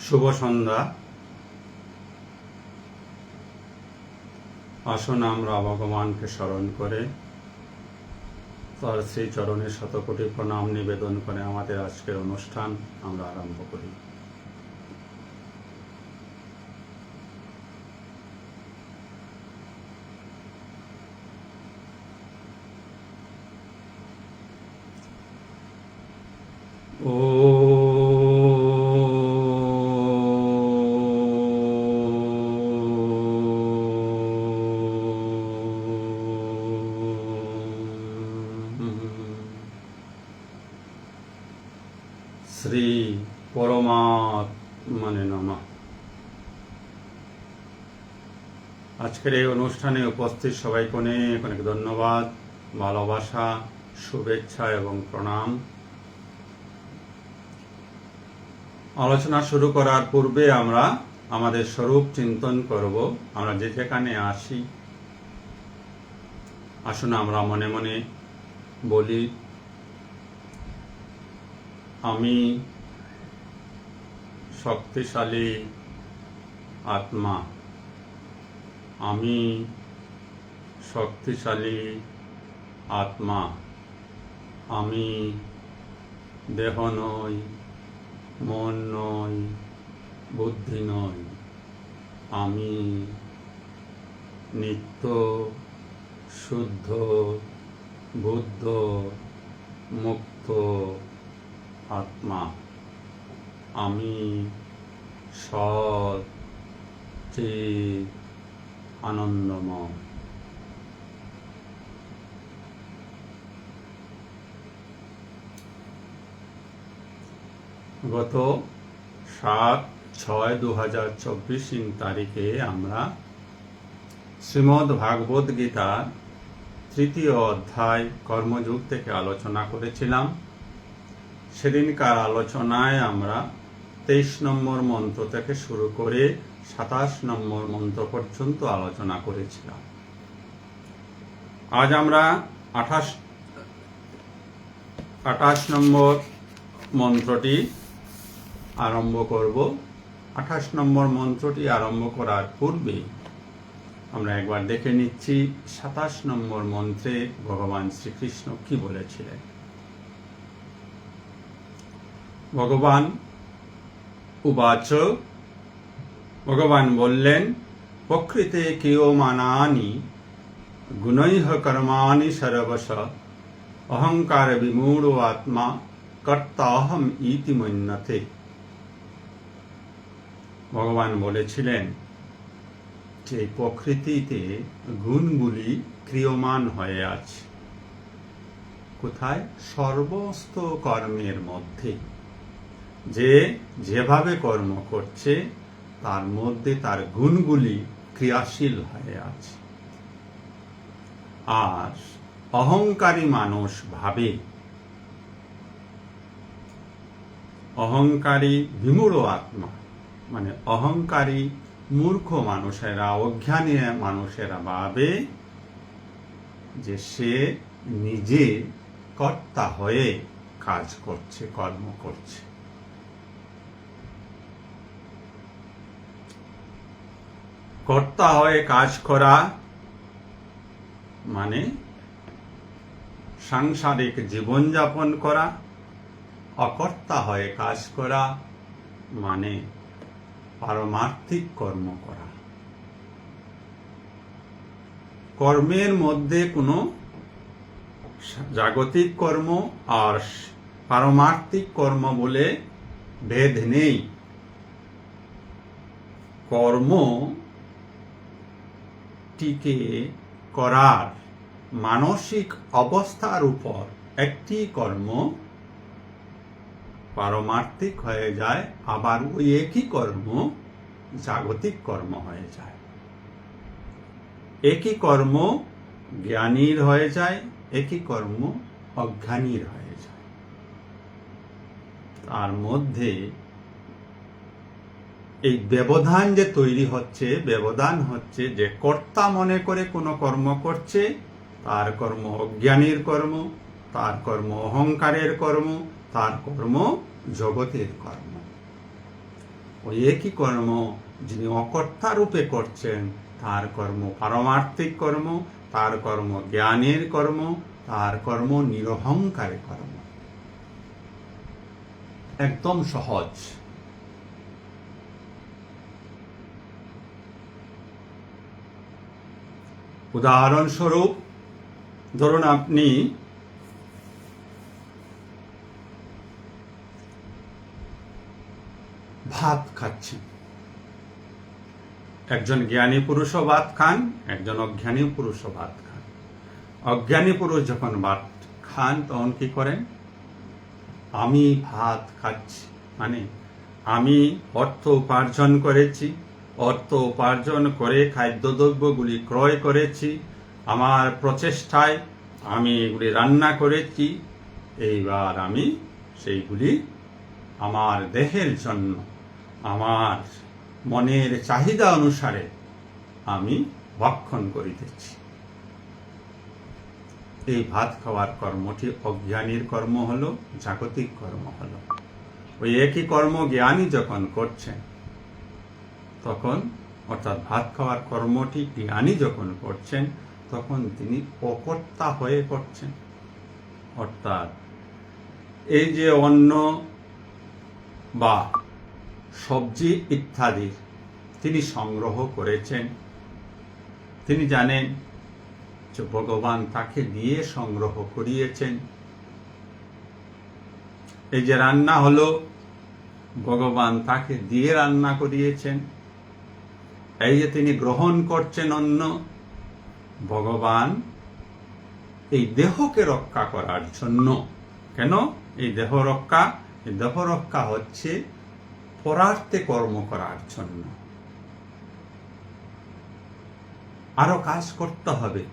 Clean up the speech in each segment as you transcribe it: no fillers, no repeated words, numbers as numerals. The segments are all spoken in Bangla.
শুভ সন্ধ্যা। আসুন আমরা ভগবানকে স্মরণ করে তার শ্রী চরণে শতকোটি প্রণাম নিবেদন করে আমাদের আজকের অনুষ্ঠান আমরা আরম্ভ করি। শ্রী পরমাত্মনে নমঃ। আজকের এই অনুষ্ঠানে উপস্থিত সবাইকে অনেক অনেক ধন্যবাদ, ভালোবাসা, শুভেচ্ছা এবং প্রণাম। আলোচনা শুরু করার পূর্বে আমরা আমাদের স্বরূপ চিন্তন করব। আমরা যে যেখানে আসি, আসুন আমরা মনে মনে বলি, আমি শক্তিশালী আত্মা, আমি শক্তিশালী আত্মা, আমি দেহ নই, মন নই, বুদ্ধি নই, আমি নিত্য শুদ্ধ বুদ্ধ মুক্ত আত্মা, আমি সৎ চিৎ আনন্দময়। গত 7/6/2024 তারিখে আমরা শ্রীমদ্ ভাগবত গীতার 3য় অধ্যায় কর্মযোগ থেকে আলোচনা করেছিলাম। সেদিনকার আলোচনায় আমরা 23 নম্বর মন্ত্র থেকে শুরু করে 27 নম্বর মন্ত্র পর্যন্ত আলোচনা করেছিলাম। আজ আমরা 28 নম্বর মন্ত্রটি আরম্ভ করব। 28 নম্বর মন্ত্রটি আরম্ভ করার পূর্বে আমরা একবার দেখে নিচ্ছি 27 নম্বর মন্ত্রে ভগবান শ্রীকৃষ্ণ কি বলেছিলেন। ভগবান উবাচ, ভগবান বললেন, প্রকৃতে কিয়মানানি গুণৈঃ কর্মাণি সর্বশ অহংকার বিমূঢ় আত্মা কর্তাহম ইতি মন্যতে। ভগবান বলেছিলেন যে প্রকৃতিতে গুণগুলি ক্রিয়মান হয়ে আছে। কোথায়? সর্বস্ত কর্মের মধ্যে। যে যেভাবে কর্ম করছে তার মধ্যে তার গুণগুলি ক্রিয়াশীল হয়ে আছে। আর অহংকারী মানুষ ভাবে, অহংকারী বিমূঢ় আত্মা মানে অহংকারী মূর্খ মানুষেরা, অজ্ঞানী মানুষেরা ভাবে যে সে নিজে কর্তা হয়ে কাজ করছে, কর্ম করছে। কর্তা হয়ে কাজ করা মানে সাংসারিক জীবনযাপন করা, অকর্তা হয়ে কাজ করা মানে পারমার্থিক কর্ম করা। কর্মের মধ্যে কোনো জাগতিক কর্ম আর পারমার্থিক কর্ম বলে ভেদ নেই। কর্ম টিকে করার মানসিক অবস্থার উপর একটি কর্ম পারমার্থিক হয়ে যায়, আবার ওই একই কর্ম জাগতিক কর্ম হয়ে যায়। একই কর্ম জ্ঞানীর হয়ে যায়, একই কর্ম অজ্ঞানীর হয়ে যায়। তার মধ্যে এই ব্যবধান যে তৈরি হচ্ছে, ব্যবধান হচ্ছে যে কর্তা মনে করে কোনো কর্ম করছে, তার কর্ম অজ্ঞানীর কর্ম, তার কর্ম অহংকারের কর্ম, তার কর্ম জগতের কর্ম। ওই একই কর্ম যিনি অকর্তা রূপে করছেন, তার কর্ম পারমার্থিক কর্ম, তার কর্ম জ্ঞানের কর্ম, তার কর্ম নিরহংকার কর্ম। একদম সহজ। উদাহরণস্বরূপ ধরুন আপনি ভাত খাচ্ছেন, একজন জ্ঞানী পুরুষও ভাত খান, একজন অজ্ঞানী পুরুষও ভাত খান। অজ্ঞানী পুরুষ যখন ভাত খান তখন কি করেন? আমি ভাত খাচ্ছি, মানে আমি অর্থ উপার্জন করেছি, অর্থ উপার্জন করে খাদ্যদ্রব্যগুলি ক্রয় করেছি, আমার প্রচেষ্টায় আমি এগুলি রান্না করেছি, এইবার আমি সেইগুলি আমার দেহের জন্য, আমার মনের চাহিদা অনুসারে আমি ভক্ষণ করিতেছি। এই ভাত খাওয়ার কর্মটি অজ্ঞানীর কর্ম হলো, জাগতিক কর্ম হলো। ওই একই কর্ম জ্ঞানী যখন করছেন তখন, অর্থাৎ ভাত খাওয়ার কর্মটি জ্ঞানী যখন করছেন তখন তিনি অকর্তা হয়ে করছেন। অর্থাৎ এই যে অন্ন বা সবজি ইত্যাদি তিনি সংগ্রহ করেছেন, তিনি জানেন যে ভগবান তাকে দিয়ে সংগ্রহ করিয়েছেন। এই যে রান্না হলো, ভগবান তাকে দিয়ে রান্না করিয়েছেন। এই যে তিনি গ্রহণ করছেন অন্ন, ভগবান এই দেহকে রক্ষা করার জন্য। কেন এই দেহ রক্ষা? এই দেহ রক্ষা হচ্ছে পরার্থে কর্ম করার জন্য। আরো কাজ করতে হবে,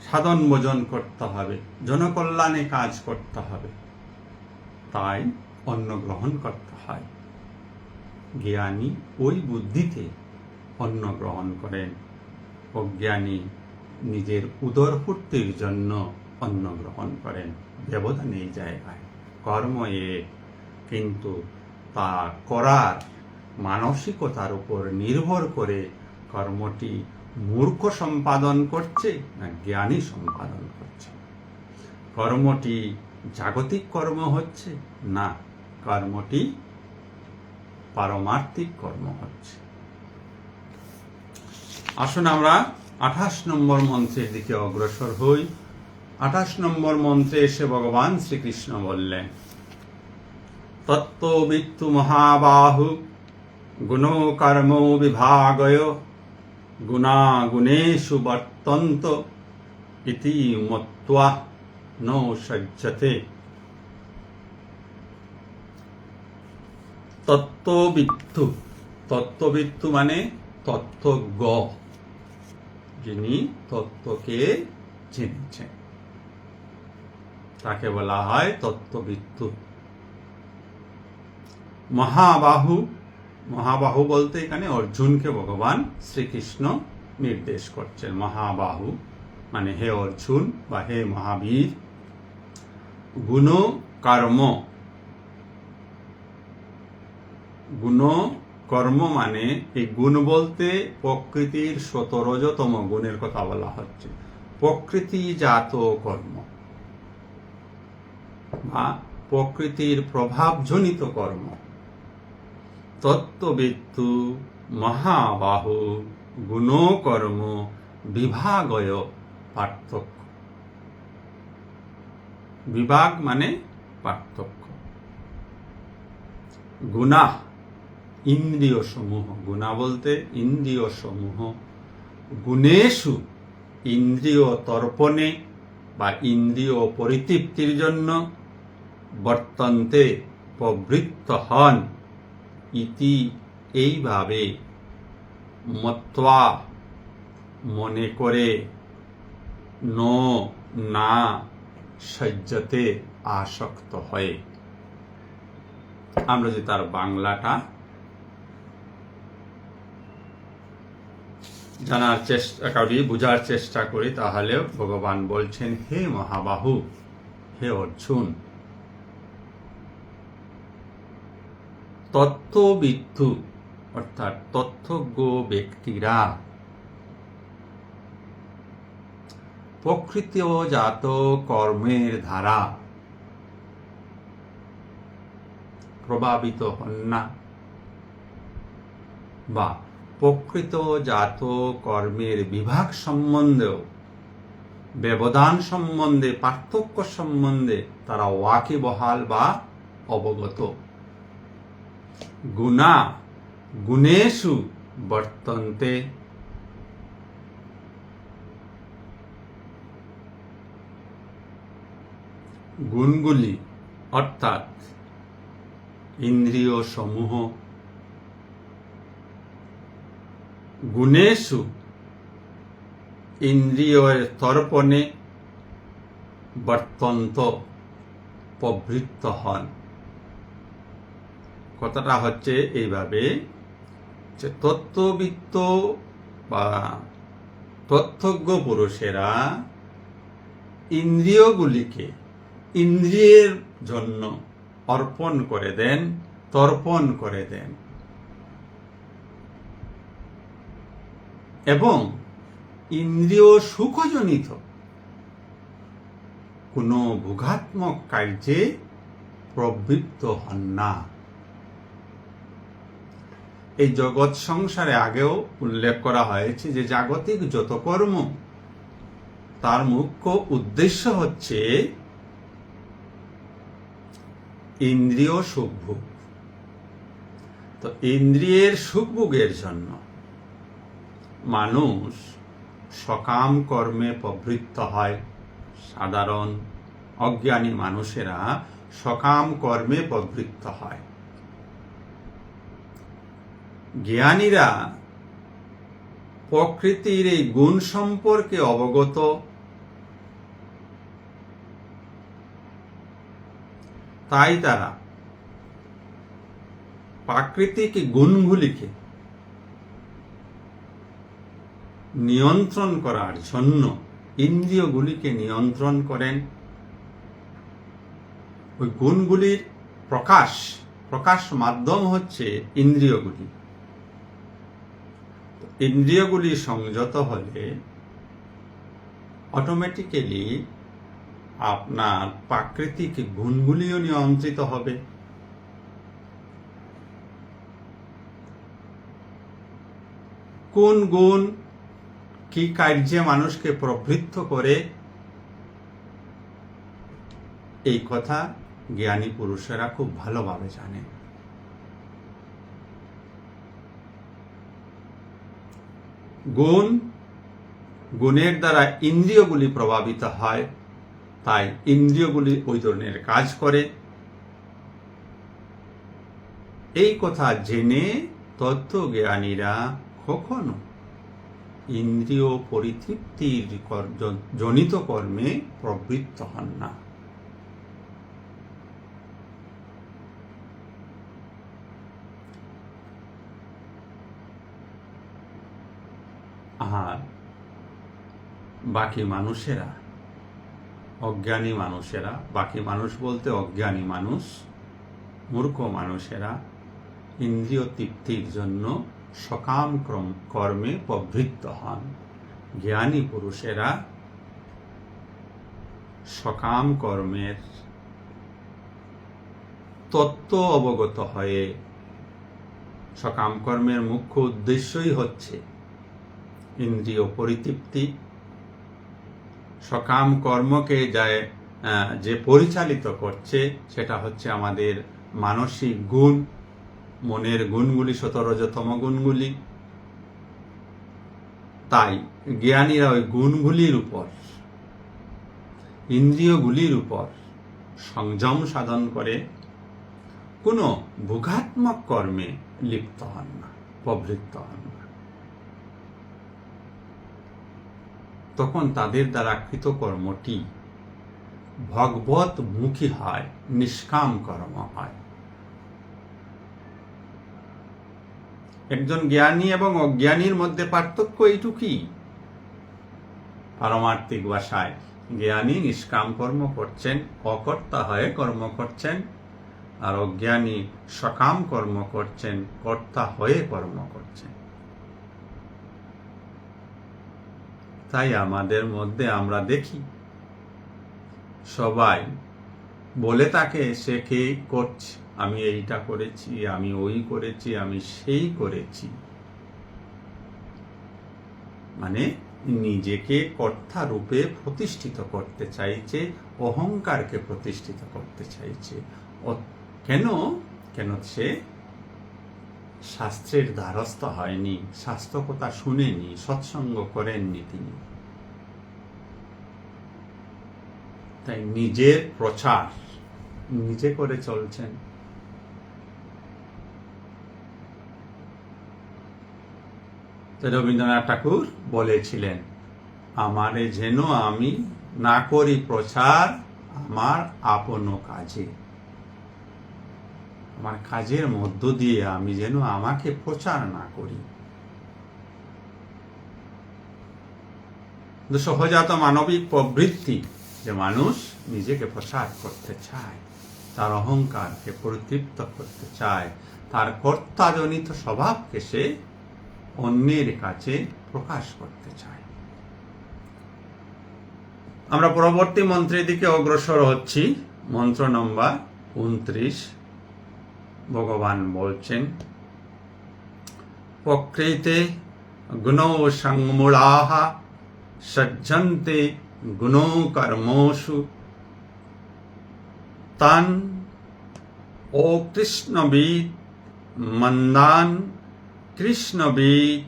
সাধন ভোজন করতে হবে, জনকল্যাণে কাজ করতে হবে, তাই অন্ন গ্রহণ করতে হয়। জ্ঞানী ওই বুদ্ধিতে অন্ন গ্রহণ করেন, অজ্ঞানী নিজের উদরপূর্তির জন্য অন্ন গ্রহণ করেন। ব্যবধান এই জায়গায়, কর্ম এক, কিন্তু তা করার মানসিকতার উপর নির্ভর করে কর্মটি মূর্খ সম্পাদন করছে না জ্ঞানী সম্পাদন করছে। কর্মটি জাগতিক কর্ম হচ্ছে না কর্মটি পারমার্থিক কর্ম হচ্ছে। আসুন আমরা 28 নম্বর মন্ত্রের দিকে অগ্রসর হই। 28 নম্বর মন্ত্রে এসে ভগবান শ্রীকৃষ্ণ বললেন, তত্ত্ববিত্তু মহাবাহু গুণো কর্ম বিভাগয় গুণাগুণেষু বর্তন্ত ইতি মত্ত্বা ন সজ্জতে। তত্ত্ববিত্তু, তত্ত্ববিত্তু মানে তত্ত্বজ্ঞ, যিনি তত্ত্বকে জেনেছেন তাকে বলা হয় তত্ত্ববিত্তু। মহাবাহু, মহাবাহু বলতে এখানে অর্জুনকে ভগবান শ্রীকৃষ্ণ নির্দেশ করছেন। মহাবাহু মানে হে অর্জুন বা হে মহাবীর। গুণ কর্ম, গুণ কর্ম মানে এই গুণ বলতে প্রকৃতির 17তম গুণের কথা বলা হচ্ছে। প্রকৃতিজাত কর্ম বা প্রকৃতির প্রভাবজনিত কর্ম। তত্ত্ববিত্তু মহাবাহু গুণ কর্ম বিভাগয় পার্থক্য। বিভাগ মানে পার্থক্য। গুণা ইন্দ্রিয় সমূহ, গুণা বলতে ইন্দ্রিয় সমূহ। গুণেষু ইন্দ্রিয় তর্পণে বা ইন্দ্রিয় পরিতৃপ্তির জন্য বর্তন্তে প্রবৃত্ত হন। ইতি এইভাবে মত্ত্বা মনে করে, ন না সজ্জতে আসক্ত হয়। আমরা যদি তার বাংলাটা জানার চেষ্টা করি, বুঝার চেষ্টা করি, তাহলে ভগবান বলছেন, হে মহাবাহু, হে অর্জুন, তত্ত্ববিত্তু অর্থাৎ তথ্যজ্ঞ ব্যক্তিরা প্রকৃতিজাত কর্মের দ্বারা প্রভাবিত হন না, বা প্রকৃতজাত কর্মের বিভাগ সম্বন্ধেও, ব্যবধান সম্বন্ধে, পার্থক্য সম্বন্ধে তারা ওয়াকিবহাল বা অবগত। গুণা গুণেষু বর্তন্তে, গুণগুলি অর্থাৎ ইন্দ্রিয় সমূহ, গুণেষু ইন্দ্রিয়ের তর্পণে বর্তন্ত প্রবৃত্ত হন। কথাটা হচ্ছে এইভাবে যে তত্ত্ববিত্ত বা তথ্যজ্ঞ পুরুষেরা ইন্দ্রিয়গুলিকে ইন্দ্রিয়ের জন্য অর্পণ করে দেন, তর্পণ করে দেন, এবং ইন্দ্রিয় সুখজনিত কোনো ভোগাত্মক কার্যে প্রবৃত্ত হন না। এই জগৎ সংসারে আগেও উল্লেখ করা হয়েছে যে জাগতিক যত কর্ম তার মুখ্য উদ্দেশ্য হচ্ছে ইন্দ্রিয় সুখভোগ। তো ইন্দ্রিয়ের সুখভোগের জন্য মানুষ সকাম কর্মে প্রবৃত্ত হয়। সাধারণ অজ্ঞানী মানুষেরা সকাম কর্মে প্রবৃত্ত হয়। জ্ঞানীরা প্রকৃতির এই গুণ সম্পর্কে অবগত, তাই তারা প্রাকৃতিক গুণগুলিকে নিয়ন্ত্রণ করার জন্য ইন্দ্রিয়গুলিকে নিয়ন্ত্রণ করেন। ওই গুণগুলির প্রকাশ মাধ্যম হচ্ছে ইন্দ্রিয়গুলি। ইন্দ্রিয়গুলি সংযত হলে অটোমেটিক্যালি আপনার প্রাকৃতিক গুণগুলিও নিয়ন্ত্রিত হবে। কোন গুণ কি কার্যে মানুষকে প্রবৃত্ত করে, এই কথা জ্ঞানী পুরুষেরা খুব ভালোভাবে জানে। গুণের দ্বারা ইন্দ্রিয়গুলি প্রভাবিত হয়, তাই ইন্দ্রিয়গুলি ওই ধরনের কাজ করে। এই কথা জেনে তত্ত্বজ্ঞানীরা কখনো ইন্দ্রিয় পরিতৃপ্তির জনিত কর্মে প্রবৃত্ত হন না। আর বাকি মানুষেরা, অজ্ঞানী মানুষেরা, বাকি মানুষ বলতে অজ্ঞানী মানুষ, মূর্খ মানুষেরা ইন্দ্রিয় তৃপ্তির জন্য সকাম কর্মে প্রবৃত্ত হন। জ্ঞানী পুরুষেরা সকাম কর্মের তত্ত্ব অবগত হয়ে, সকাম কর্মের মুখ্য উদ্দেশ্যই হচ্ছে ইন্দ্রিয় পরিতৃপ্তি। সকাম কর্মকে যে পরিচালিত করছে সেটা হচ্ছে আমাদের মানসিক গুণ, মনের গুণগুলি, 17তম গুণগুলি। তাই জ্ঞানীরা ওই গুণগুলির উপর, ইন্দ্রিয়গুলির উপর সংযম সাধন করে কোনো ভোগাত্মক কর্মে লিপ্ত হন না, প্রবৃত্ত হন না। তখন তাদের দ্বারা কৃতকর্মটি ভগবৎমুখী হয়, নিষ্কাম কর্ম হয়। একজন জ্ঞানী এবং অজ্ঞানীর মধ্যে পার্থক্য এইটুকুই। পারমার্থিক ভাষায় জ্ঞানী নিষ্কাম কর্ম করছেন, অকর্তা হয়ে কর্ম করছেন, আর অজ্ঞানী সকাম কর্ম করছেন, কর্তা হয়ে কর্ম করছেন। তাই আমাদের মধ্যে আমরা দেখি সবাই বলে তাকে সে কে করছে, আমি এইটা করেছি, আমি ওই করেছি, আমি সেই করেছি, মানে নিজেকে কর্তা রূপে প্রতিষ্ঠিত করতে চাইছে, অহংকারকে প্রতিষ্ঠিত করতে চাইছে। কেন সে শাস্ত্রের দ্বারস্থ হয়নি, শাস্ত্র কথা শুনেনি, সৎসঙ্গ করেননি তিনি। তাই নিজের প্রচার নিজে করে চলছেন। রবীন্দ্রনাথ ঠাকুর বলেছিলেন, আমারে যেন আমি না করি প্রচার আমার আপন কাজে। আমার কাজের মধ্য দিয়ে আমি যেন আমাকে প্রচার না করি। সহজাত মানবিক প্রবৃত্তি যে মানুষ নিজেকে প্রচার করতে চায়, তার অহংকারকে পরিতৃপ্ত করতে চায়, তার কর্তাজনিত স্বভাবকে সে অন্যের কাছে প্রকাশ করতে চায়। আমরা পরবর্তী মন্ত্রের দিকে অগ্রসর হচ্ছি। মন্ত্র নম্বর 29। ভগবান বলছেন, প্রকৃতে গুণো সংমূঢ়াঃ সজ্জন্তে গুণো কর্মসু তান ও কৃষ্ণবিদ মন্দান কৃষ্ণবিদ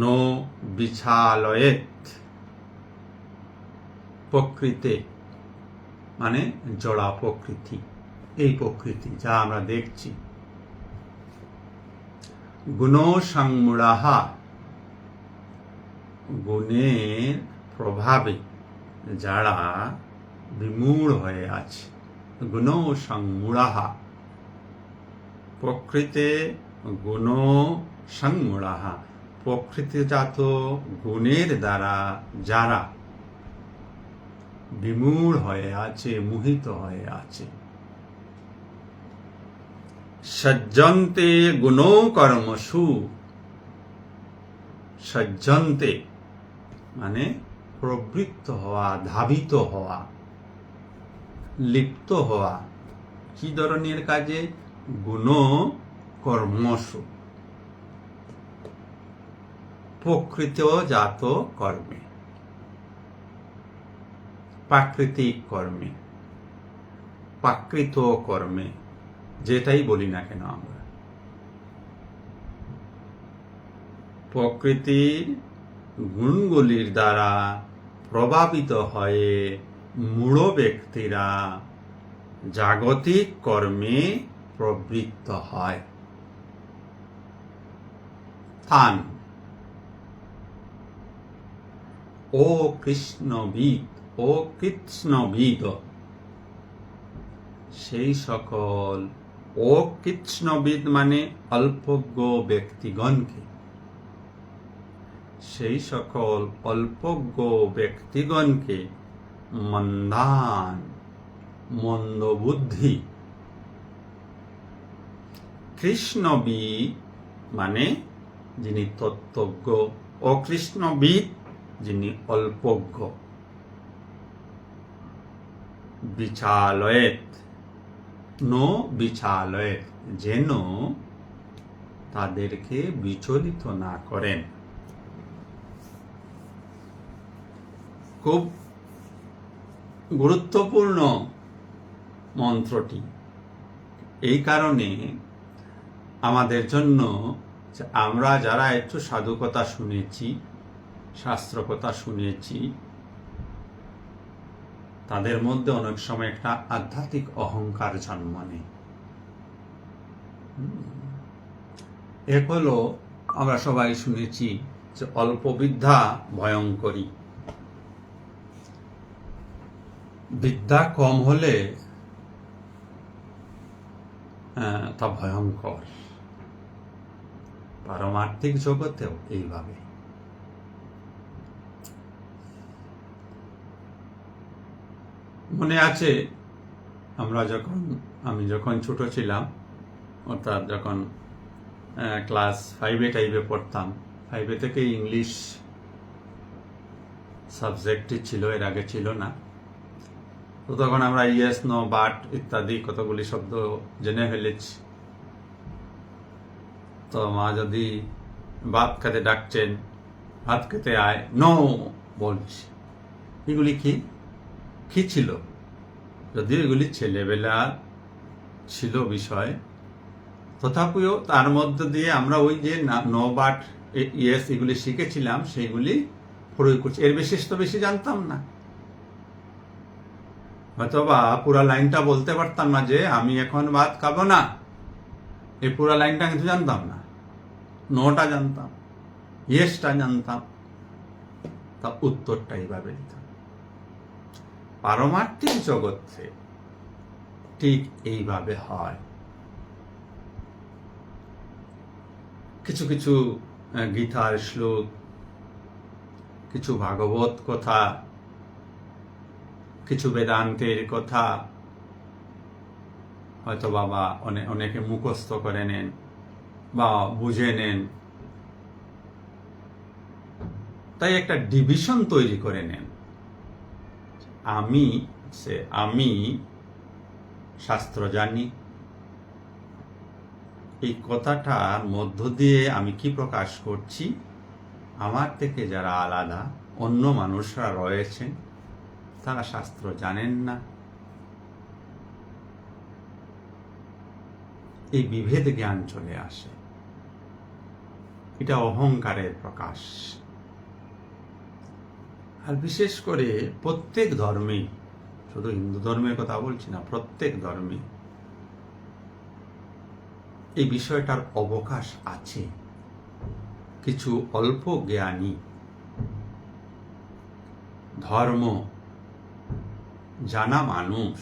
নো বিছালয়েত। প্রকৃতে মানে জড়া প্রকৃতি, এই প্রকৃতি যা আমরা দেখছি। গুণ সংমূঢ়াঃ, গুণের প্রভাবে যারা বিমূঢ় হয়ে আছে। গুণ সংমূঢ়াঃ, প্রকৃতে গুণ সংমূঢ়াঃ, প্রকৃতিজাত গুণের দ্বারা যারা বিমূঢ় হয়ে আছে, মোহিত হয়ে আছে। সজ্জন্তে গুণো কর্মসু, সজ্জন্তে মানে প্রবৃত্ত হওয়া, ধাবিত হওয়া, লিপ্ত হওয়া। কি ধরনের কাজে? গুণ কর্মসু, প্রকৃতজাত কর্মে, প্রাকৃতিক কর্মে, প্রাকৃত কর্মে, যেটাই বলি না কেন আমরা। প্রকৃতির গুণগুলির দ্বারা প্রভাবিত হয়ে মূঢ় ব্যক্তিরা জাগতিক কর্মে প্রবৃত্ত হয়। তান ও কৃষ্ণবিদ, ও কৃষ্ণবিদ, সেই সকল ও কৃষ্ণবিদ মানে অল্পজ্ঞ ব্যক্তিগণকে, সেই সকল অল্পজ্ঞ ব্যক্তিগণকে মন্দান মন্দবুদ্ধি, কৃষ্ণবিদ মানে যিনি তত্ত্বজ্ঞ, অকৃষ্ণবিদ যিনি অল্পজ্ঞ, বিছালয়েত, নো বিছালয়েত, যেন তাদেরকে বিচলিত না করেন। খুব গুরুত্বপূর্ণ মন্ত্রটি এই কারণে আমাদের জন্য, আমরা যারা একটু সাধুকথা শুনেছি, শাস্ত্রকথা শুনেছি, তাদের মধ্যে অনেক সময় একটা আধ্যাত্মিক অহংকার জন্ম নেয়। এক হলো, আমরা সবাই শুনেছি যে অল্প বিদ্যা ভয়ঙ্করী। বিদ্যা কম হলে তা ভয়ঙ্কর। পারমার্থিক জগতেও এইভাবে। মনে আছে আমি যখন ছোট ছিলাম, অর্থাৎ যখন ক্লাস 5 পড়তাম, 5 থেকে ইংলিশ সাবজেক্টই ছিল, এর আগে ছিল না। তো তখন আমরা ইয়েস, নো, বাট ইত্যাদি কতগুলি শব্দ জেনে ফেলেছি। তো মা যদি ভাত খেতে ডাকছেন, ভাত খেতে আয়, নো বলছি। এগুলি কি ছিল? যদিও এগুলি ছেলেবেলা ছিল বিষয়, তথাপিও তার মধ্য দিয়ে আমরা ওই যে নো, বাট, ইয়েস এগুলি শিখেছিলাম, সেইগুলি প্রয়োগ করছি। এর বিশেষ তো বেশি জানতাম না, হয়তোবা পুরা লাইনটা বলতে পারতাম না যে আমি এখন ভাত খাবো না, এই পুরা লাইনটা কিন্তু জানতাম না। নোটা জানতাম, ইয়েসটা জানতাম, তা উত্তরটা এইভাবে দিতাম। পারমার্থিক জগতে ঠিক এইভাবে হয়। কিছু কিছু গীতার শ্লোক, কিছু ভাগবত কথা, কিছু বেদান্তের কথা হয়তো বাবা অনেকে মুখস্থ করে নেন বা বুঝে নেন, তাই একটা ডিভিশন তৈরি করে নেন। আমি শাস্ত্র জানি, এই কথাটার মধ্য দিয়ে আমি কি প্রকাশ করছি? আমার থেকে যারা আলাদা অন্য মানুষরা রয়েছেন, তারা শাস্ত্র জানেন না। এই বিভেদ জ্ঞান চলে আসে, এটা অহংকারের প্রকাশ। আর বিশেষ করে প্রত্যেক ধর্মে, শুধু হিন্দু ধর্মের কথা বলছি না, প্রত্যেক ধর্মে এই বিষয়টার অবকাশ আছে। কিছু অল্প জ্ঞানী ধর্ম জানা মানুষ,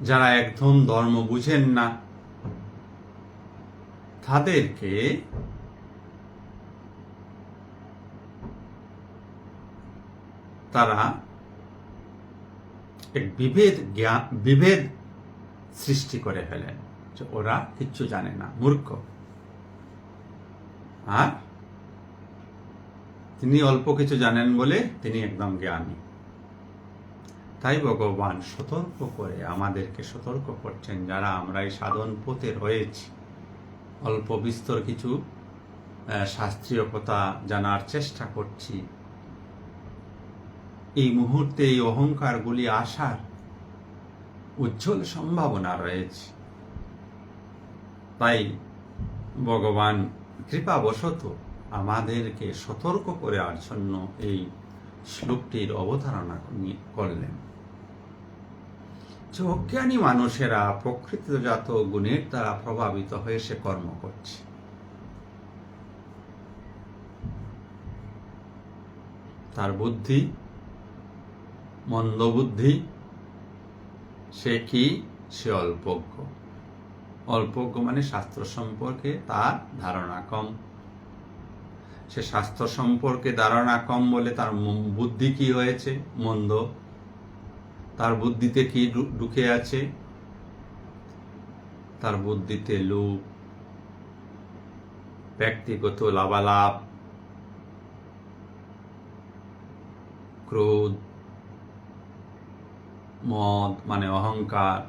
যারা একদম ধর্ম বুঝেন না, তাদেরকে তারা এক বিভেদ সৃষ্টি করে ফেলেন যে ওরা কিচ্ছু জানে না, মূর্খ। আর তিনি অল্প কিছু জানেন বলে তিনি একদম জ্ঞানী। তাই ভগবান সতর্ক করে আমাদেরকে সতর্ক করছেন, যারা আমরা এই সাধন পথে রয়েছি, অল্প বিস্তর কিছু শাস্ত্রীয় কথা জানার চেষ্টা করছি, এই মুহূর্তে এই অহংকারগুলি আসার উজ্জ্বল সম্ভাবনা রয়েছে। তাই ভগবান কৃপাবশত আমাদেরকে সতর্ক করার জন্য এই শ্লোকটির অবতারণা করলেন। যে অজ্ঞানী মানুষেরা প্রকৃতিজাত গুণের দ্বারা প্রভাবিত হয়ে সে কর্ম করছে। তার বুদ্ধি মন্দবুদ্ধি, সে অল্পজ্ঞ। অল্পজ্ঞ মানে শাস্ত্র সম্পর্কে তার ধারণা কম। সে শাস্ত্র সম্পর্কে ধারণা কম বলে তার বুদ্ধি কি হয়েছে? মন্দ। তার বুদ্ধিতে কি ঢুকে আছে? তার বুদ্ধিতে লোভ, ব্যক্তিগত লাভালাভ, ক্রোধ, মদ মানে অহংকার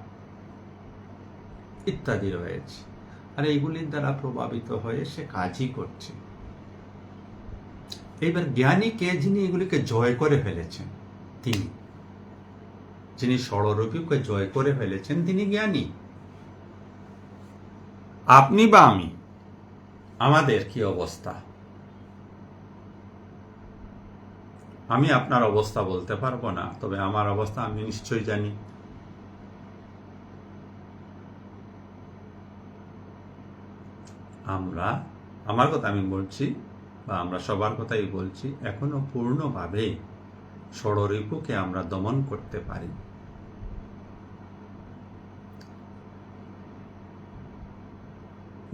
ইত্যাদি রয়েছে। আর এইগুলির দ্বারা প্রভাবিত হয়ে সে কাজই করছে। এইবার জ্ঞানী কে? যিনি এগুলিকে জয় করে ফেলেছেন। যিনি ষড়রূপীকে জয় করে ফেলেছেন, তিনি জ্ঞানী। আপনি বা আমি, আমাদের কি অবস্থা? আমি আপনার অবস্থা বলতে পারবো না, তবে আমার অবস্থা আমি নিশ্চয়ই জানি। আমার কথা আমি বলছি, বা আমরা সবার কথাই বলছি, এখনো পূর্ণভাবে ষড়রিপুকে আমরা দমন করতে পারি।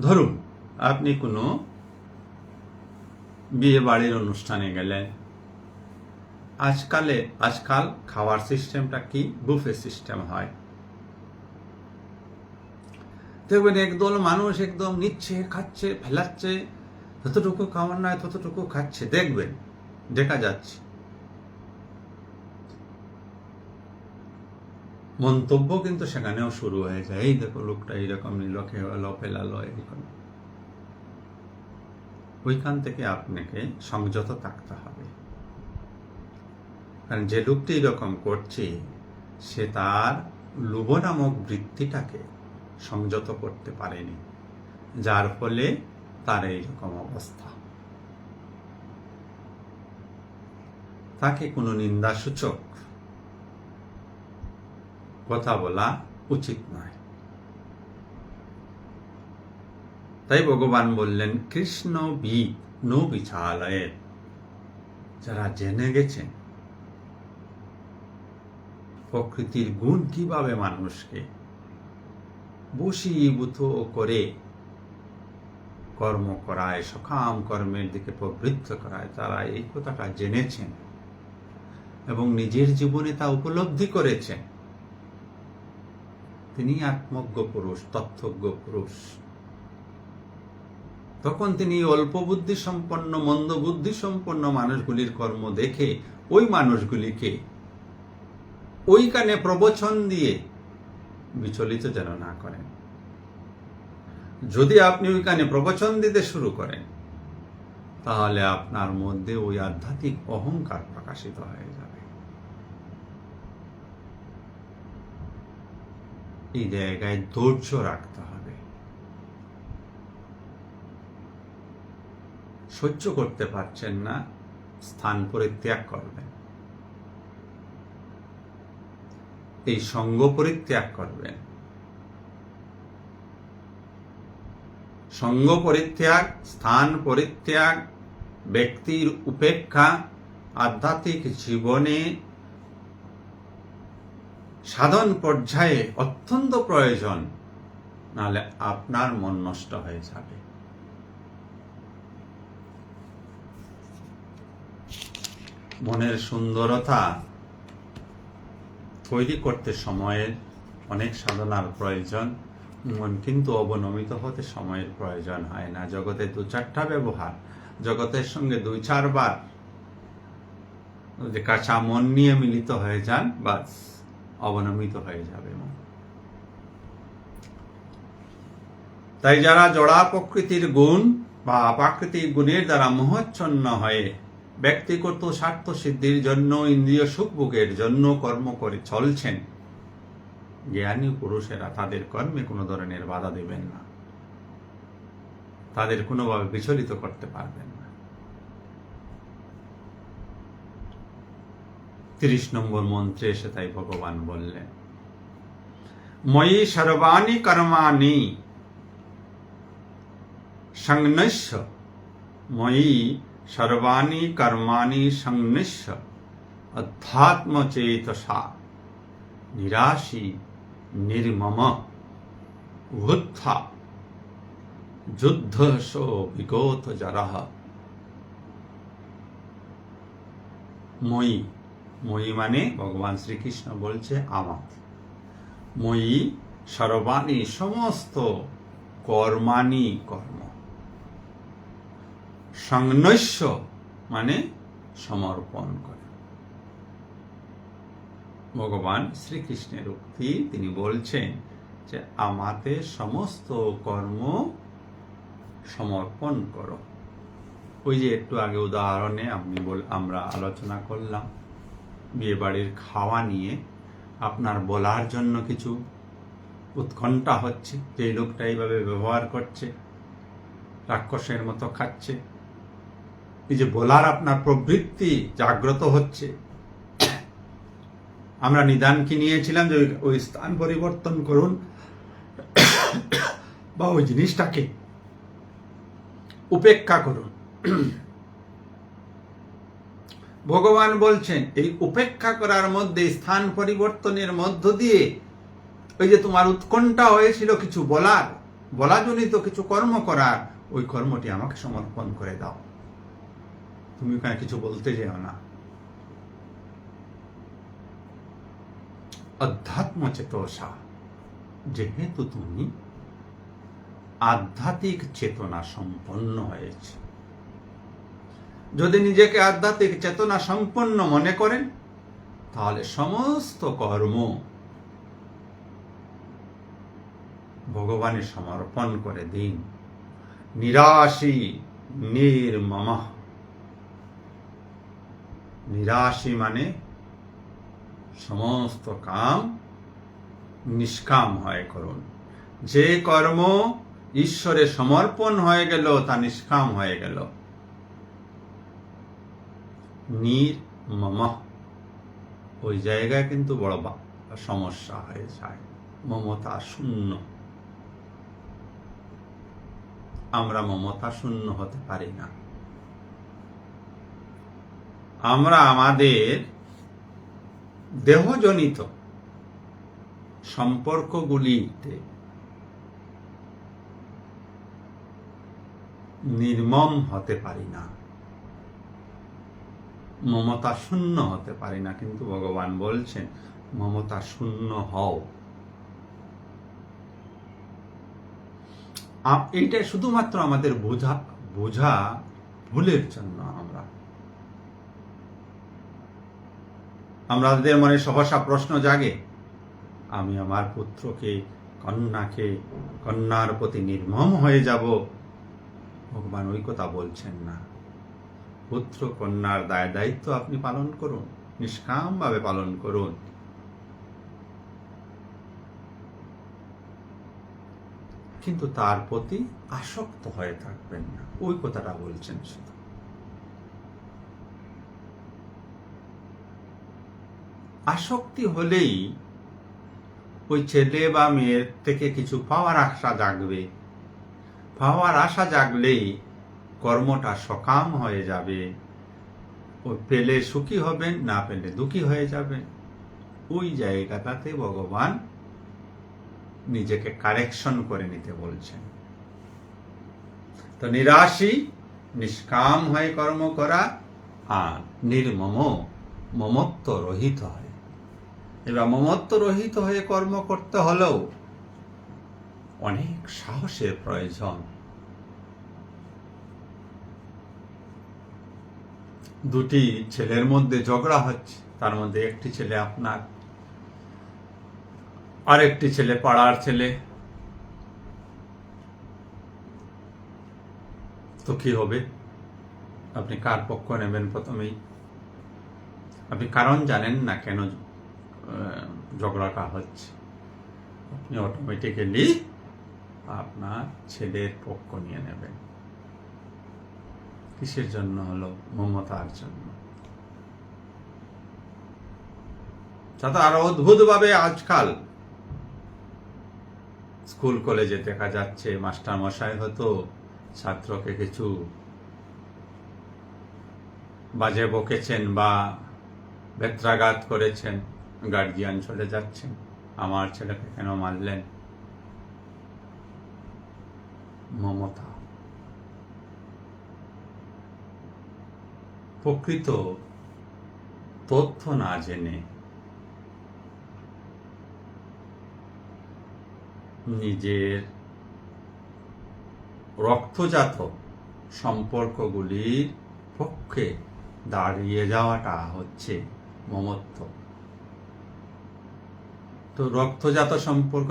ধরুন আপনি কোনো বিয়ে বাড়ির অনুষ্ঠানে গেলেন, আজকাল খাওয়ার সিস্টেমটা কি? বুফে সিস্টেম হয়। দেখবেন একদল মানুষ একদম নিচ্ছে, খাচ্ছে, ফেলাচ্ছে, যতটুকু খাওয়ার নয় ততটুকু খাচ্ছে, দেখবেন, দেখা যাচ্ছে। মন্তব্য কিন্তু সেখানেও শুরু হয়ে যায়, এই দেখো লোকটা এইরকম নিল, খেয়ালো, ফেলালো, এরকম। ওইখান থেকে আপনাকে সংযত থাকতে হবে, কারণ যে লোকটি এরকম করছে সে তার লোভ নামক বৃত্তিটাকে সংযত করতে পারেনি, যার ফলে তার এইরকম অবস্থা। তাকে কোনো নিন্দাসূচক কথা বলা উচিত নয়। তাই ভগবান বললেন, কৃষ্ণ বিদ নো বিচালয়ে, যারা জেনে গেছেন প্রকৃতির গুণ কিভাবে মানুষকে বশীভূত করে কর্ম করায়, সকাম কর্মের দিকে প্রবৃত্ত করায়, তারা এই কথাটা জেনেছেন এবং নিজের জীবনে তা উপলব্ধি করেছেন, তিনি আত্মজ্ঞ পুরুষ, তত্ত্বজ্ঞ পুরুষ। তখন তিনি অল্প বুদ্ধি সম্পন্ন, মন্দ বুদ্ধি সম্পন্ন মানুষগুলির কর্ম দেখে ওই মানুষগুলিকে ওইখানে প্রবচন দিয়ে বিচলিত যেন না করেন। যদি আপনি ওইখানে প্রবচন দিতে শুরু করেন, তাহলে আপনার মধ্যে ওই আধ্যাত্মিক অহংকার প্রকাশিত হয়ে যাবে। এই জায়গায় ধৈর্য রাখতে হবে। সহ্য করতে পারছেন না, স্থান পরিত্যাগ করবেন, এই সঙ্গ পরিত্যাগ করবেন। সঙ্গ পরিত্যাগ, স্থান পরিত্যাগ, ব্যক্তির উপেক্ষা আধ্যাত্মিক জীবনে সাধন পর্যায়ে অত্যন্ত প্রয়োজন, নাহলে আপনার মন নষ্ট হয়ে যাবে। মনের সুন্দরতা তৈরি করতে সময়ের অনেক সাধনার প্রয়োজন, মন কিন্তু অবনমিত হতে সময়ের প্রয়োজন হয় না। জগতে 2-4টা ব্যবহার, জগতের সঙ্গে 2-4 বার যদি কাঁচা মন নিয়ে মিলিত হয়ে যান, বাস অবনমিত হয়ে যাবে মন। তাই যারা জড়া প্রকৃতির গুণ বা প্রাকৃতিক গুণের দ্বারা মোহাচ্ছন্ন হয়ে ব্যক্তিগত স্বার্থ সিদ্ধির জন্য, ইন্দ্রিয় সুখভোগের জন্য কর্ম করে চলছেন, জ্ঞানী পুরুষেরা তাদের কর্মে কোনো ধরনের বাধা দেবেন না, তাদের কোনোভাবে বিচলিত করতে পারবেন না। 30 নম্বর মন্ত্রে এসে তাই ভগবান বললেন, ময়ি সর্বাণি কর্মাণি সংন্যস্য, ময়ি সর্বাণি কর্মাণি সংন্যস্য অধ্যাত্মচেতসা নিরাশী নির্মম উত্থা যুদ্ধসো বিগত জরহ। মই, মই মানে ভগবান শ্রীকৃষ্ণ বলছে আমার। মই সর্বাণি সমস্ত কর্মাণি কর্ম, সংন্যস্য মানে সমর্পণ করে। ভগবান শ্রীকৃষ্ণের উক্তি, তিনি বলছেন যে আমাদের সমস্ত কর্ম সমর্পণ করো। ওই যে একটু আগে উদাহরণে আমরা আলোচনা করলাম বিয়ে বাড়ির খাওয়া নিয়ে, আপনার বলার জন্য কিছু উৎকণ্ঠা হচ্ছে, যে লোকটা এইভাবে ব্যবহার করছে, রাক্ষসের মতো খাচ্ছে, এই যে বলার আপনার প্রবৃত্তি জাগ্রত হচ্ছে। আমরা নিদান কি নিয়েছিলাম যে ওই স্থান পরিবর্তন করুন বা ওই জিনিসটাকে উপেক্ষা করুন। ভগবান বলছেন এই উপেক্ষা করার মধ্যে, স্থান পরিবর্তনের মধ্য দিয়ে ওই যে তোমার উৎকণ্ঠা হয়েছিল কিছু বলাজনিত কিছু কর্ম করার, ওই কর্মটি আমাকে সমর্পণ করে দাও, তুমি ওখানে কিছু বলতে যেও না। অধ্যাত্ম চেতসা, যেহেতু তুমি আধ্যাত্মিক চেতনা সম্পন্ন হয়েছে। যদি নিজেকে আধ্যাত্মিক চেতনা সম্পন্ন মনে করেন, তাহলে সমস্ত কর্ম ভগবানে সমর্পণ করে দিন। নিরাশী নির্মম। নিরাশী মানে সমস্ত কাম নিষ্কাম হয়ে করুন। যে কর্ম ঈশ্বরে সমর্পণ হয়ে গেল তা নিষ্কাম হয়ে গেল। নির্মম, ওই জায়গায় কিন্তু বড় সমস্যা হয়ে যায়। মমতা শূন্য। আমরা মমতা শূন্য হতে পারি না। আমরা আমাদের দেহজনিত সম্পর্কগুলিতে নির্মম হতে পারি না, মমতা শূন্য হতে পারি না। কিন্তু ভগবান বলছেন মমতা শূন্য হও। এইটা শুধুমাত্র আমাদের বোঝা ভুলের জন্য আমাদের মনে সহসা প্রশ্ন জাগে, আমি আমার পুত্রকে কন্যার প্রতি নির্মম হয়ে যাব। ভগবান ওই কথা বলছেন না। পুত্র কন্যার দায়িত্ব আপনি পালন করুন, নিষ্কামভাবে পালন করুন। কিন্তু তার প্রতি আসক্ত হয়ে থাকবেন না, ওই কথাটা বলছেন শুধু। আসক্তি হলেই ওই ছেলে বা মেয়ের থেকে কিছু পাওয়ার আশা জাগবে। পাওয়ার আশা জাগলেই কর্মটা সকাম হয়ে যাবে। ওই পেলে সুখী হবেন, না পেলে দুঃখী হয়ে যাবেন। ওই জায়গাটাতে ভগবান নিজেকে কারেকশন করে নিতে বলছেন। তো নিরাশী, নিষ্কাম হয়ে কর্ম করা, আর নির্মম, মমত্ব রহিত হয়। এবার মমত্ব রহিত হয়ে কর্ম করতে হলেও অনেক সাহসের প্রয়োজন। দুটি ছেলের মধ্যে ঝগড়া হচ্ছে, তার মধ্যে একটি ছেলে আপনার, আরেকটি ছেলে পাড়ার ছেলে। তো কি হবে? আপনি কার পক্ষ নেবেন? প্রথমেই আপনি কারণ জানেন না কেন ঝগড়াটা হচ্ছে, আপনি অটোমেটিক্যালি আপনার ছেলের পক্ষ নিয়ে নেবেন। কিসের জন্য হলো? মমতার জন্য। যাতে আরো অদ্ভুত ভাবে আজকাল স্কুল কলেজে দেখা যাচ্ছে, মাস্টার মশাই হয়তো ছাত্রকে কিছু বাজে বকেছেন বা বেত্রাঘাত করেছেন, গার্জিয়ান চলে যাচ্ছেন, আমার ছেলেকে কেন মারলেন? মমতা। প্রকৃত তথ্য না জেনে নিজের রক্তজাত সম্পর্কগুলির পক্ষে দাঁড়িয়ে যাওয়াটা হচ্ছে মমত্ব। তো রক্তজাত সম্পর্ক,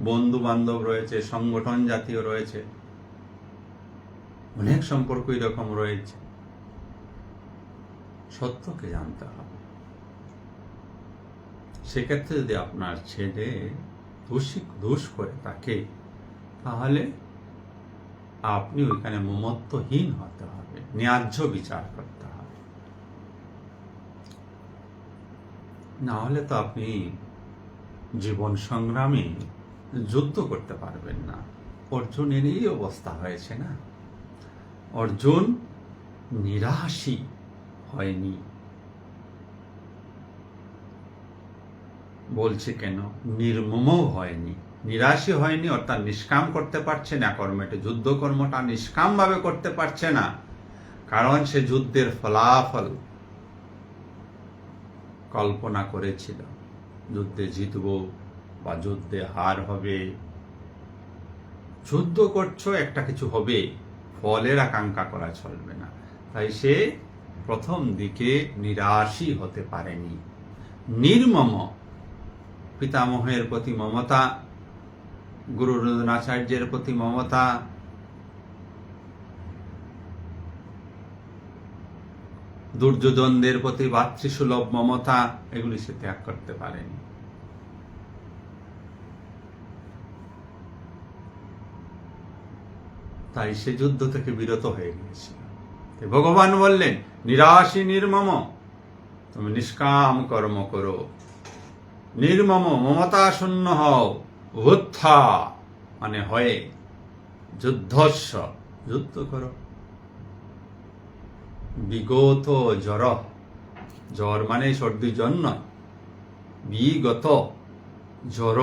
বন্ধু বান্ধব রয়েছে, সংগঠন জাতীয় রয়েছে, অনেক সম্পর্ক এরকম রয়েছে। সত্যকে জানতে হবে। সেক্ষেত্রে যদি আপনার ছেলে দোষ করে থাকে, তাহলে আপনি ওইখানে মমত্বহীন হতে হবে, ন্যায্য বিচার করতে হবে। না হলে তো আপনি জীবন সংগ্রামে যুদ্ধ করতে পারবেন না। অর্জুনের এই অবস্থা হয়েছে না? অর্জুন নিরাশী হয়নি। বলছে কেন? নির্মমও হয়নি। নিরাশী হয়নি অর্থাৎ নিষ্কাম করতে পারছে না কর্মটা, যুদ্ধ কর্মটা নিষ্কাম ভাবে করতে পারছে না, কারণ সে যুদ্ধের ফলাফল কল্পনা করেছিল। যুদ্ধে জিতব বা যুদ্ধে হার হবে। যুদ্ধ করছো, একটা কিছু হবে, ফলের আকাঙ্ক্ষা করা চলবে না। তাই সে প্রথম দিকে নিরাশই হতে পারেনি। নির্মম, পিতামহের প্রতি মমতা, গুরু দ্রোণাচার্যের প্রতি মমতা, দুর্যোধনদের প্রতি ভাতৃসুলভ মমতা, এগুলি সে ত্যাগ করতে পারেনি। তাই সে যুদ্ধ থেকে বিরত হয়ে গিয়েছিল। ভগবান বললেন, নিরাশী নির্মম, তুমি নিষ্কাম কর্ম করো, নির্মম মমতা শূন্য হও, ভূত্থা মানে হয়ে, যুদ্ধস্য যুদ্ধ করো, বিগত জ্বর, জ্বর মানে সর্দি জ্বর নয়, বিগত জ্বর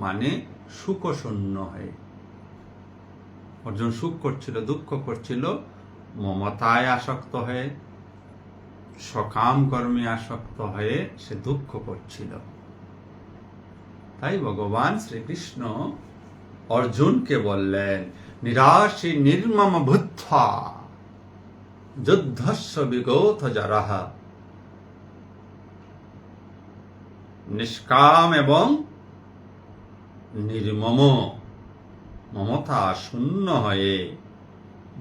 মানে সুখ শূন্য হয়ে। অর্জুন সুখ করছিল, দুঃখ করছিল, মমতায় আসক্ত হয়ে, সকাম কর্মে আসক্ত হয়ে সে দুঃখ করছিল। তাই ভগবান শ্রীকৃষ্ণ অর্জুনকে বললেন, নিরাশী নির্মম ভূত্বা যুদ্ধস্য বিগত জরহ, নিষ্কাম এবং নির্মম মমতা শূন্য হয়ে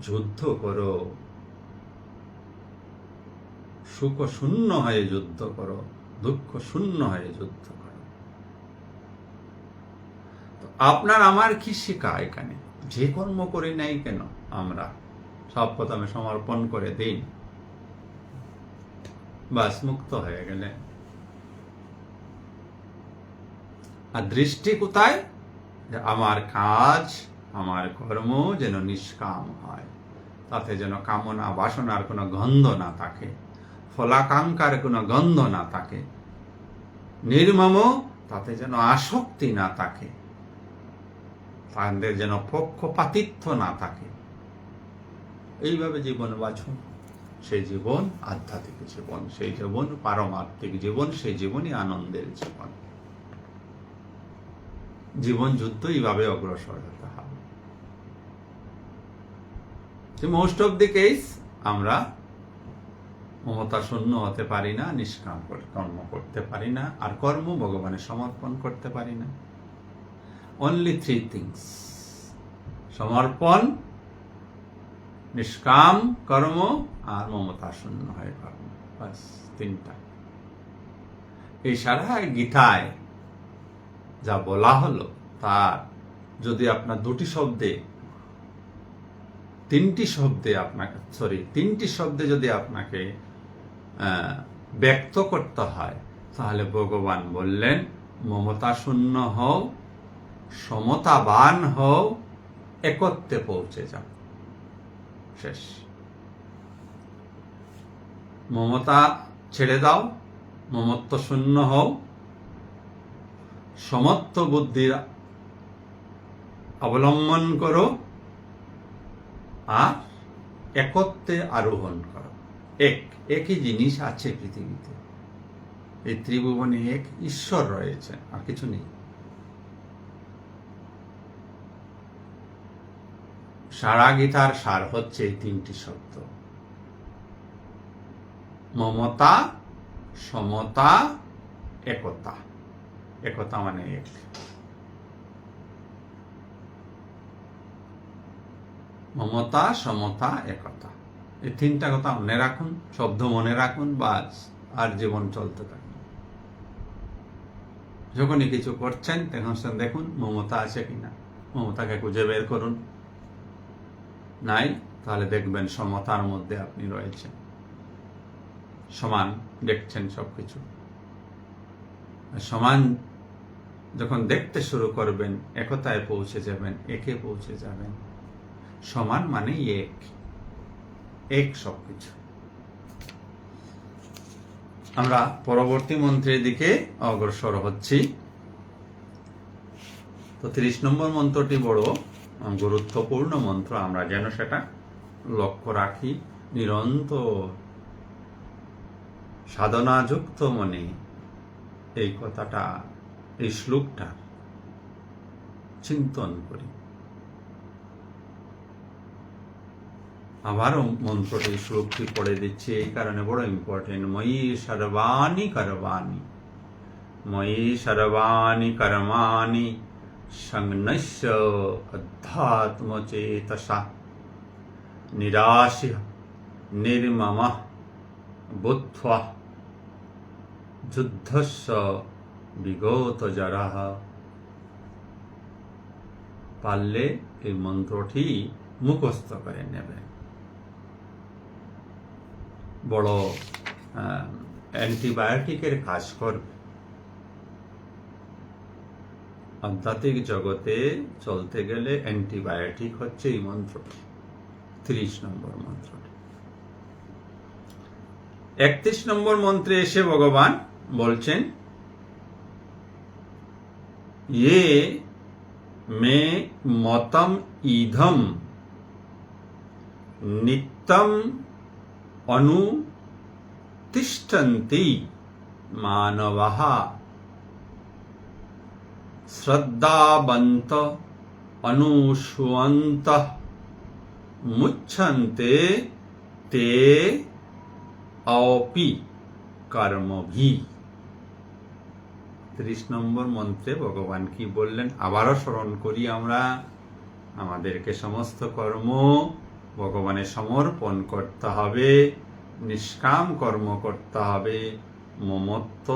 যুদ্ধ করো, সুখ শূন্য হয়ে যুদ্ধ করো, দুঃখ শূন্য হয়ে যুদ্ধ করো। আপনার আমার কি শিক্ষা এখানে? যে কর্ম করি নাই কেন আমরা সব প্রথমে সমর্পণ করে দিন, বাস মুক্ত হয়ে গেলে। আর দৃষ্টি কোথায়? আমার কাজ, আমার কর্ম যেন নিষ্কাম হয়, তাতে যেন কামনা বাসনার কোনো গন্ধ না থাকে, ফলাকাঙ্ক্ষার কোনো গন্ধ না থাকে। নির্মম, তাতে যেন আসক্তি না থাকে, তাদের যেন পক্ষপাতিত্ব না থাকে। এইভাবে জীবন বাঁচুন। সেই জীবন আধ্যাত্মিক জীবন, সেই জীবন পারমার্থিক জীবন, সেই জীবনই আনন্দের জীবন। জীবন যুদ্ধ এইভাবে অগ্রসর হতে হবে। মোস্ট অফ দি কেস আমরা মমতা শূন্য হতে পারি না, নিষ্কাম কর্ম করতে পারি না, আর কর্ম ভগবানের সমর্পণ করতে পারি না। অনলি 3 things: সমর্পণ, নিষ্কাম কর্ম, আর মমতা শূন্য হয়ে কর্ম। বাস 3টা। এই সারা গীতায় যা বলা হলো, তার যদি আপনার 3টি শব্দে যদি আপনাকে ব্যক্ত করতে হয়, তাহলে ভগবান বললেন, মমতা শূন্য হও, সমতাবান হও, একত্বে পৌঁছে যাও। শেষ। মমতা ছেড়ে দাও, মমত্ব শূন্য হও, সমত্ব বুদ্ধির অবলম্বন করো, আর একত্বে আরোহণ করো। একই জিনিস আছে পৃথিবীতে। এই ত্রিভুবনে এক ঈশ্বর রয়েছে, আর কিছু নেই। সারা গীতার সার হচ্ছে এই 3টি শব্দ: মমতা, সমতা, একতা। একতা মানে এক। মমতা, সমতা, একতা। এই 3টা কথা মনে রাখুন, শব্দ মনে রাখুন, বাস, আর জীবন চলতে থাকুন। যখনই কিছু করছেন তখন দেখুন মমতা আছে কিনা, মমতাকে খুঁজে বের করুন। নাই, তাহলে দেখবেন সমতার মধ্যে আপনি রয়েছেন, সমান দেখছেন সবকিছু। সমান যখন দেখতে শুরু করবেন, একতায় পৌঁছে যাবেন, একে পৌঁছে যাবেন। সমান মানে এক সবকিছু। আমরা পরবর্তী মন্ত্রের দিকে অগ্রসর হচ্ছি। তো 30 নম্বর মন্ত্রটি বড় গুরুত্বপূর্ণ মন্ত্র। আমরা যেন সেটা লক্ষ্য রাখি, নিরন্তর সাধনাযুক্ত মনে এই কথাটা, এই শ্লোকটা চিন্তন করি। আবারও মন্ত্রটি, শ্লোকটি পড়ে দিচ্ছি, এই কারণে বড় ইম্পর্টেন্ট। ময়ি সর্বাণি কর্মাণি, ময়ি সর্বাণি কর্মাণি সংন্যস্য অধ্যাত্মচেতসা নিরাশিহ নির্মমঃ বুদ্ধ্বা যুদ্ধস্য বিগতজরঃ। পারলে এই মন্ত্রটি মুখস্থ করে নেবেন। বড় অ্যান্টিবায়োটিকের কাজ করবে। আধ্যাত্মিক জগতে চলতে গেলে অ্যান্টিবায়োটিক হচ্ছে এই মন্ত্রটি, 30 নম্বর মন্ত্রটি। 31 নম্বর মন্ত্রে এসে ভগবান বলছেন, ইয়ে মে মতম ইধম নিত্যম অনুতিষ্ঠন্তি মানবঃ শ্রদ্ধাবন্ত অনুষ্বন্তঃ মুচ্ছন্তে তে অপি কর্মভি। 30 নম্বর মন্ত্রে ভগবান কি বললেন আবারও স্মরণ করি আমরা। আমাদেরকে সমস্ত কর্ম ভগবানের সমর্পণ করতে হবে, নিষ্কাম কর্ম করতে হবে, মমত্ব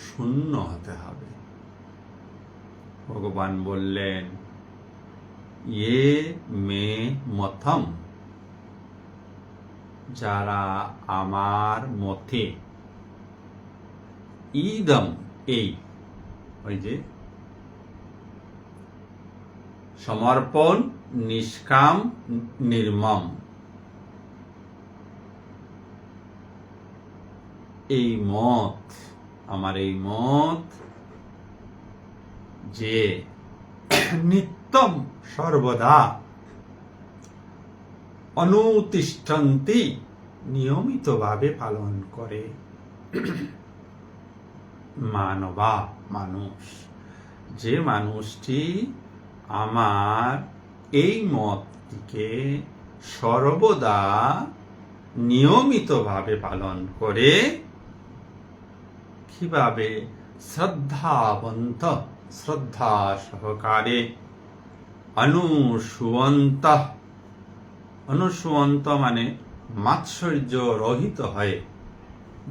শূন্য হতে হবে। ভগবান বললেন, ইয়ে মে মতম, যারা আমার মতে, ইদম এই, ওই যে সমর্পণ, নিষ্কাম, নির্মম, এই মত, আমার এই মত যে নিত্যম সর্বদা অনুতিষ্ঠন্তি নিয়মিতভাবে পালন করে মানবা, মানুষ, যে মানুষটি আমার এই মতটিকে সর্বদা নিয়মিতভাবে পালন করে, কিভাবে? শ্রদ্ধাবন্ত, শ্রদ্ধা সহকারে, অনুসুবন্ত, অনুসুবন্ত মানে মাৎসর্য রহিত হয়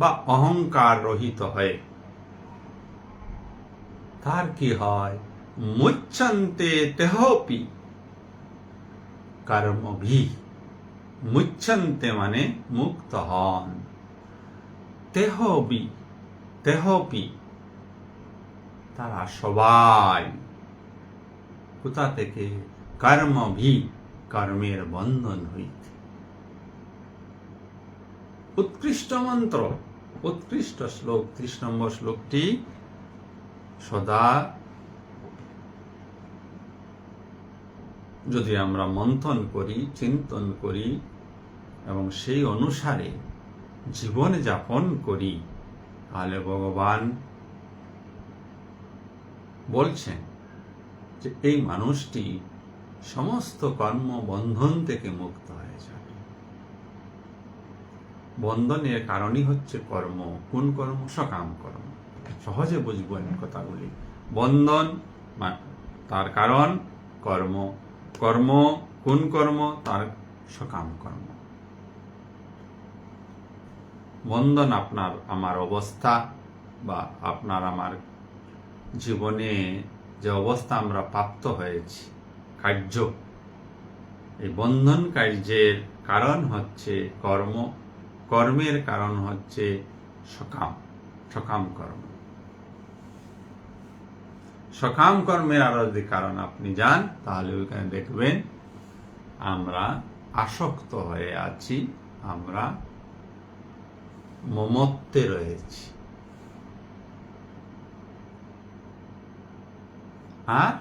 বা অহংকার রহিত হয়। তার কি হয়? মুচ্ছন্তে তেহপি কর্মভি। মুচ্ছন্তে মানে মুক্ত হন, তেহবি, তেহপি তারা সবাই কোথা থেকে? কর্মভি, কর্মের বন্ধন হইতে। উৎকৃষ্ট মন্ত্র, উৎকৃষ্ট শ্লোক, 30 নম্বর শ্লোকটি সদা যদি আমরা মন্থন করি, চিন্তন করি এবং সেই অনুসারে জীবন যাপন করি, তাহলে ভগবান বলছেন যে এই মানুষটি সমস্ত কর্ম বন্ধন থেকে মুক্ত হয়ে যাবে। বন্ধনের কারণই হচ্ছে কর্ম। কোন কর্ম? সকাম কর্ম। সহজে বুঝবেন কথাগুলি। বন্ধন তার কারণ কর্ম, কর্ম কোন কর্ম? তার সকাম কর্ম। বন্ধন আপনার আমার অবস্থা বা আপনার আমার জীবনে যে অবস্থা আমরা প্রাপ্ত হয়েছি, কার্য, এই বন্ধন কার্যের কারণ হচ্ছে কর্ম, কর্মের কারণ হচ্ছে সকাম, সকাম কর্ম। সকাম কর্মের আরো যদি কারণ আপনি যান, তাহলে ওইখানে দেখবেন আমরা আসক্ত হয়ে আছি, আমরা মমত্বে রয়েছি, আর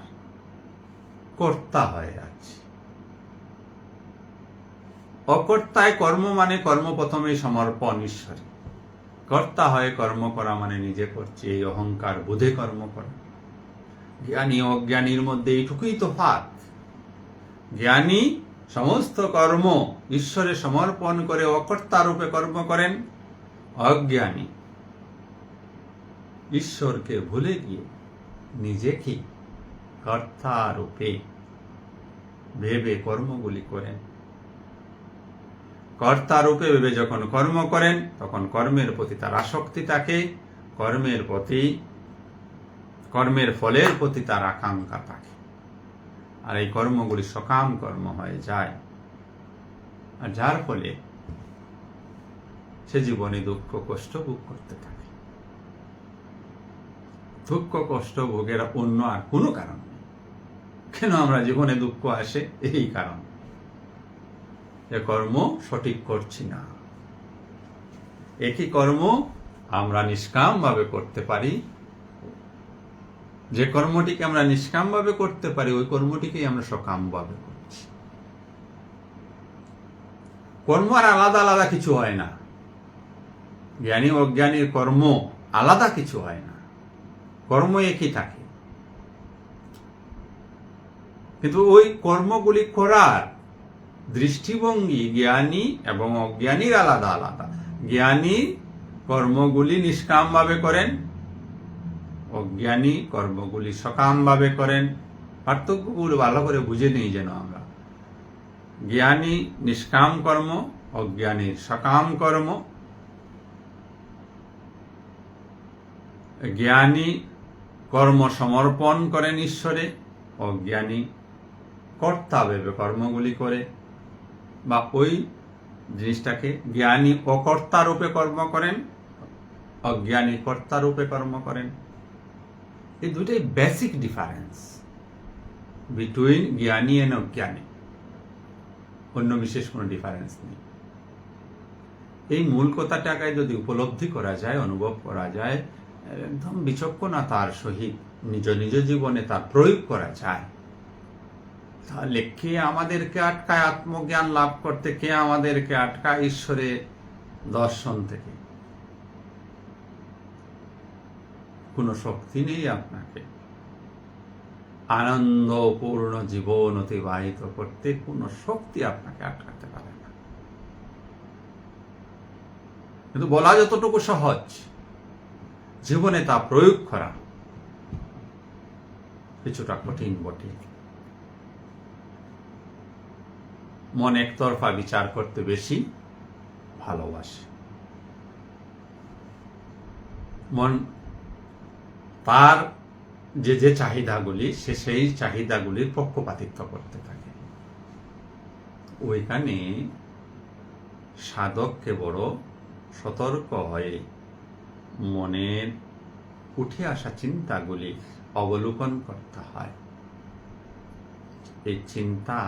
কর্তা হয়ে আছি। অকর্তায় কর্ম মানে কর্ম প্রথমে সমর্পণ ঈশ্বরে, কর্তা হয়ে কর্ম করা মানে নিজে করছি এই অহংকার বোধে কর্ম করা। জ্ঞানী অজ্ঞানীর মধ্যে এইটুকুই তফাৎ। জ্ঞানী সমস্ত কর্ম ঈশ্বরে সমর্পণ করে অকর্তা রূপে কর্ম করেন, অজ্ঞানী ঈশ্বরকে ভুলে গিয়ে নিজেকে কর্তা রূপে ভেবে কর্মগুলি করেন। কর্তা রূপে ভেবে যখন কর্ম করেন তখন কর্মের প্রতি তার আসক্তি থাকে, কর্মের ফলের প্রতি তার আকাঙ্ক্ষা থাকে, আর এই কর্মগুলি সকাম কর্ম হয়ে যায়, আর যার ফলে সে জীবনে দুঃখ কষ্ট ভোগ করতে থাকে। দুঃখ কষ্ট ভোগের অন্য আর কোনো কারণ নেই। কেন আমরা জীবনে দুঃখ আসে? এই কারণ, যে কর্ম সঠিক করছি না। একই কর্ম আমরা নিষ্কাম ভাবে করতে পারি, যে কর্মটিকে আমরা নিষ্কাম ভাবে করতে পারি ওই কর্মটিকেই আমরা সকাম ভাবে করছি। কর্ম আর আলাদা আলাদা কিছু হয় না। জ্ঞানী অজ্ঞানীর কর্ম আলাদা কিছু হয় না, কর্ম একই থাকে, কিন্তু ওই কর্মগুলি করার দৃষ্টিভঙ্গি জ্ঞানী এবং অজ্ঞানীর আলাদা আলাদা। জ্ঞানী কর্মগুলি নিষ্কাম ভাবে করেন, অজ্ঞানী কর্মগুলি সকাম ভাবে করেন। পার্থক্যগুলো ভালো করে বুঝে নেই যেন আমরা। জ্ঞানী নিষ্কাম কর্ম, অজ্ঞানীর সকাম কর্ম। জ্ঞানী কর্ম সমর্পণ করেন ঈশ্বরে, অজ্ঞানী কর্তা ভেবে কর্মগুলি করে, বা ওই জিনিসটাকে জ্ঞানী অকর্তা রূপে কর্ম করেন, অজ্ঞানী কর্তা রূপে কর্ম করেন। এই দুটাই বেসিক ডিফারেন্স বিটুইন জ্ঞানী এন্ড অজ্ঞানী, অন্য বিশেষ কোনো ডিফারেন্স নেই। এই মূল কথাটাকে যদি উপলব্ধি করা যায়, অনুভব করা যায়, একদম বিচক্ষণতার সহিত নিজ নিজ জীবনে তার প্রয়োগ করা যায়, তাহলে কে আমাদেরকে আটকায় আত্মজ্ঞান লাভ করতে, কে আমাদেরকে আটকায় ঈশ্বরের দর্শন থেকে? কোনো শক্তি নেই আপনাকে আনন্দপূর্ণ জীবন অতিবাহিত করতে, কোনো শক্তি আপনাকে আটকাতে পারে না। কিন্তু বলা যতটুকু সহজ, জীবনে তা প্রয়োগ করা কিছুটা কঠিন বটে। মন একতরফা বিচার করতে বেশি ভালোবাসে। মন তার যে যে চাহিদাগুলি, সে সেই চাহিদাগুলির পক্ষপাতিত্ব করতে থাকে। ওইখানে সাধককে বড় সতর্ক হয়ে মনের উঠে আসা চিন্তাগুলি অবলোকন করতে হয়। এই চিন্তা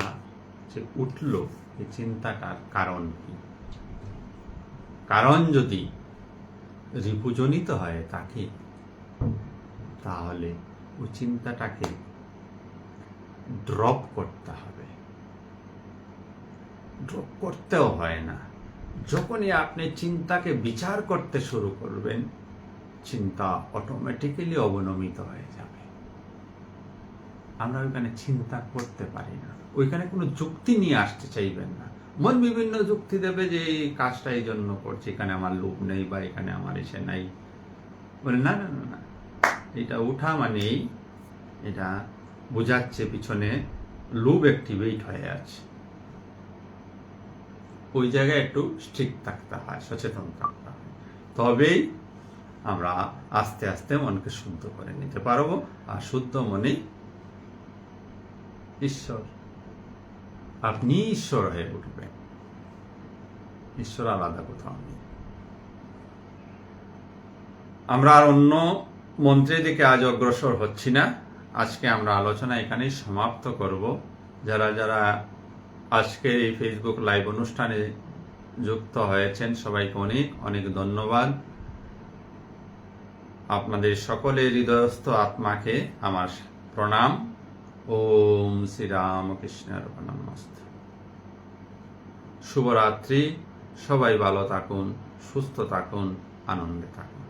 যে উঠল, এই চিন্তাটার কারণ কি? কারণ যদি রিপুজনিত হয় তাকে, তাহলে ওই চিন্তাটাকে ড্রপ করতে হবে। ড্রপ করতেও হয় না, যখনই আপনি চিন্তাকে বিচার করতে শুরু করবেন, চিন্তা অটোমেটিক্যালি অবনমিত হয়ে যাবে। আমরা ওইখানে চিন্তা করতে পারি না, ওইখানে কোনো যুক্তি নিয়ে আসতে চাইবেন না। মন বিভিন্ন যুক্তি দেবে যে এই কাজটা এই জন্য করছি, এখানে আমার লোভ নেই, বা এখানে আমার এসে নাই। বলে না না না না, এটা উঠা মানেই এটা বোঝাচ্ছে পিছনে লোভ অ্যাক্টিভেট হয়ে আছে। ওই জায়গায় একটু স্ট্রিক্ট থাকতে হয়, সচেতন থাকতে হয়, তবেই আমরা আস্তে আস্তে মনকে শুদ্ধ করে নিতে পারবো। আর শুদ্ধ মনে ঈশ্বর, আপনি ঈশ্বর হয়ে উঠবেন। ঈশ্বর আলাদা কোথাও নেই। আমরা আর অন্য মন্ত্রের দিকে আজ অগ্রসর হচ্ছি না। আজকে আমরা আলোচনা এখানেই সমাপ্ত করব। যারা যারা আজকে এই ফেসবুক লাইভ অনুষ্ঠানে যুক্ত হয়েছেন সবাইকে অনেক অনেক ধন্যবাদ। আপনাদের সকলের হৃদয়স্থ আত্মাকে আমার প্রণাম। ওম শ্রী রামকৃষ্ণের নমস্তে। শুভরাত্রি। সবাই ভালো থাকুন, সুস্থ থাকুন, আনন্দে থাকুন।